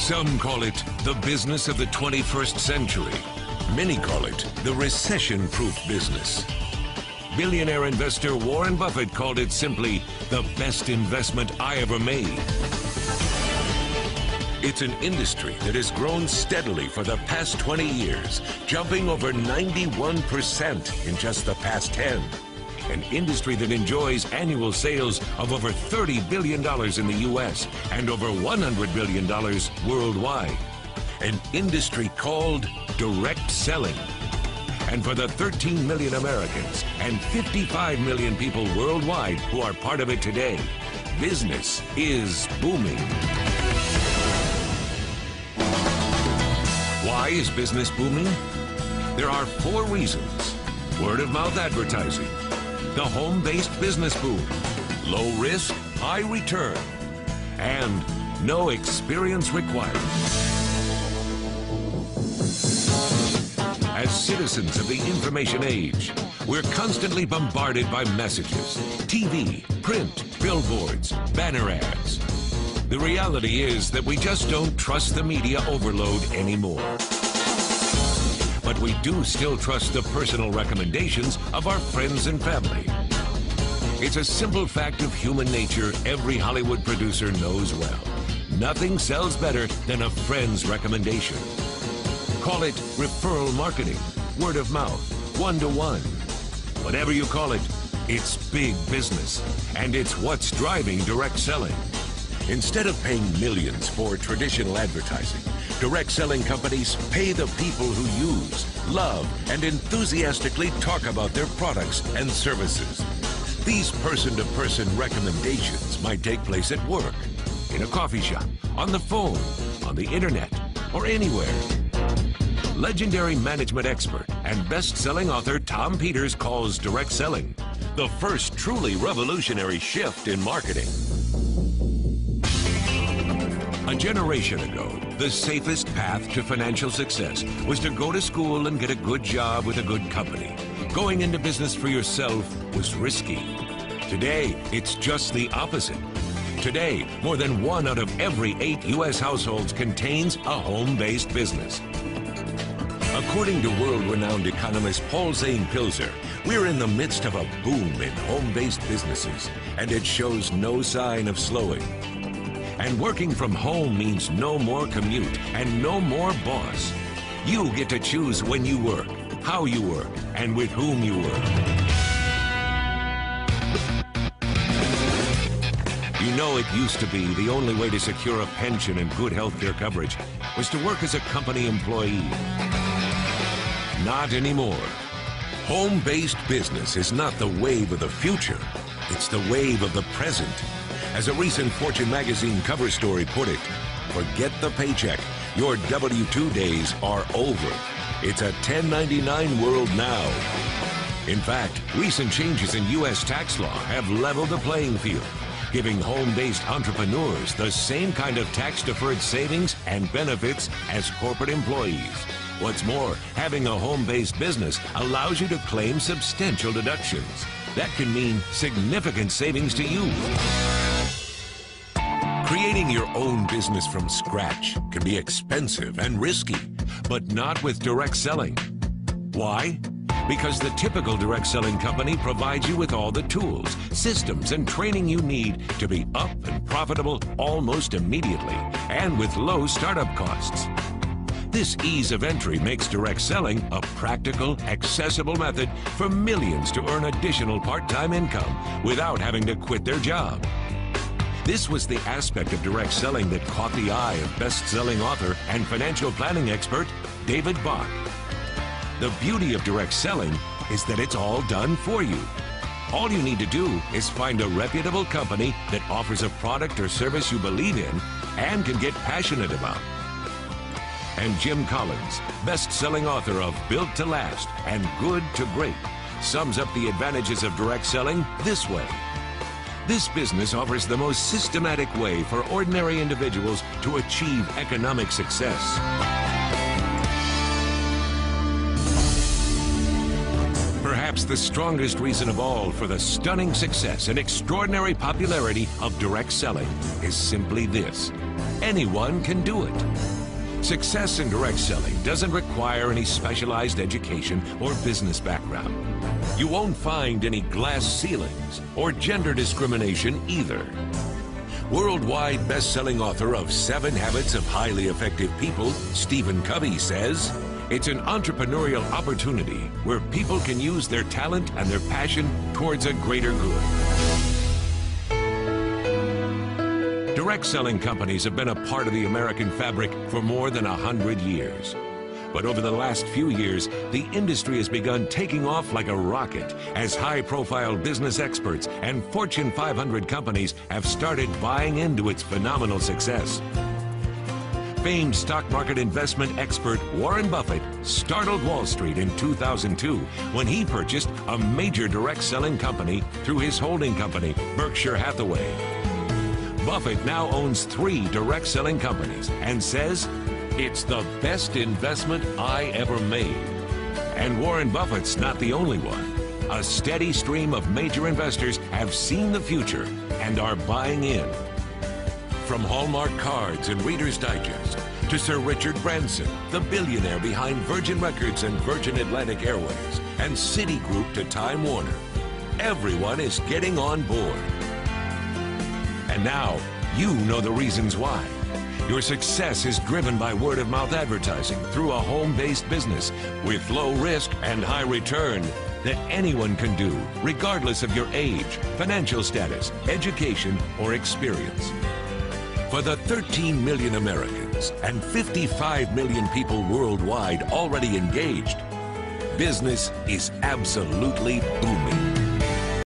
Some call it the business of the 21st century. Many call it the recession-proof business. Billionaire investor Warren Buffett called it simply the best investment I ever made. It's an industry that has grown steadily for the past 20 years, jumping over 91% in just the past 10. An industry that enjoys annual sales of over $30 billion in the US and over $100 billion worldwide. An industry called direct selling. And for the 13 million Americans and 55 million people worldwide who are part of it today, business is booming. Why is business booming? There are 4 reasons. Word-of-mouth advertising, the home-based business boom, low risk, high return, and no experience required. As citizens of the information age, we're constantly bombarded by messages, TV, print, billboards, banner ads. The reality is that we just don't trust the media overload anymore. But we do still trust the personal recommendations of our friends and family. It's a simple fact of human nature every Hollywood producer knows well. Nothing sells better than a friend's recommendation. Call it referral marketing, word of mouth, one-to-one. Whatever you call it, it's big business, and it's what's driving direct selling. Instead of paying millions for traditional advertising, direct selling companies pay the people who use, love, and enthusiastically talk about their products and services. These person-to-person recommendations might take place at work, in a coffee shop, on the phone, on the internet, or anywhere. Legendary management expert and best-selling author Tom Peters calls direct selling the first truly revolutionary shift in marketing. A generation ago, the safest path to financial success was to go to school and get a good job with a good company. Going into business for yourself was risky. Today, it's just the opposite. Today, more than 1 out of every 8 U.S. households contains a home-based business. According to world-renowned economist Paul Zane-Pilzer, we're in the midst of a boom in home-based businesses, and it shows no sign of slowing. And working from home means no more commute and no more boss. You get to choose when you work, how you work, and with whom you work. You know, it used to be the only way to secure a pension and good health care coverage was to work as a company employee. Not anymore. Home-based business is not the wave of the future. It's the wave of the present. As a recent Fortune magazine cover story put it, forget the paycheck. Your W-2 days are over. It's a 1099 world now. In fact, recent changes in U.S. tax law have leveled the playing field, giving home-based entrepreneurs the same kind of tax-deferred savings and benefits as corporate employees. What's more, having a home-based business allows you to claim substantial deductions. That can mean significant savings to you. Creating your own business from scratch can be expensive and risky, but not with direct selling. Why? Because the typical direct selling company provides you with all the tools, systems, and training you need to be up and profitable almost immediately and with low startup costs. This ease of entry makes direct selling a practical, accessible method for millions to earn additional part-time income without having to quit their job. This was the aspect of direct selling that caught the eye of best-selling author and financial planning expert David Bach. The beauty of direct selling is that it's all done for you. All you need to do is find a reputable company that offers a product or service you believe in and can get passionate about. And Jim Collins, best-selling author of Built to Last and Good to Great, sums up the advantages of direct selling this way. This business offers the most systematic way for ordinary individuals to achieve economic success. perhaps the strongest reason of all for the stunning success and extraordinary popularity of direct selling is simply this: anyone can do it. Success in direct selling doesn't require any specialized education or business background. You won't find any glass ceilings or gender discrimination either. Worldwide best-selling author of 7 Habits of Highly Effective People, Stephen Covey, says, "It's an entrepreneurial opportunity where people can use their talent and their passion towards a greater good." Direct selling companies have been a part of the American fabric for more than 100 years. But over the last few years, the industry has begun taking off like a rocket as high-profile business experts and Fortune 500 companies have started buying into its phenomenal success. Famed stock market investment expert Warren Buffett startled Wall Street in 2002 when he purchased a major direct selling company through his holding company, Berkshire Hathaway. Buffett now owns 3 direct selling companies and says, "It's the best investment I ever made." And Warren Buffett's not the only one. A steady stream of major investors have seen the future and are buying in. From Hallmark Cards and Reader's Digest to Sir Richard Branson, the billionaire behind Virgin Records and Virgin Atlantic Airways, and Citigroup to Time Warner, everyone is getting on board. And now, you know the reasons why. Your success is driven by word-of-mouth advertising through a home-based business with low risk and high return that anyone can do, regardless of your age, financial status, education, or experience. For the 13 million Americans and 55 million people worldwide already engaged, business is absolutely booming.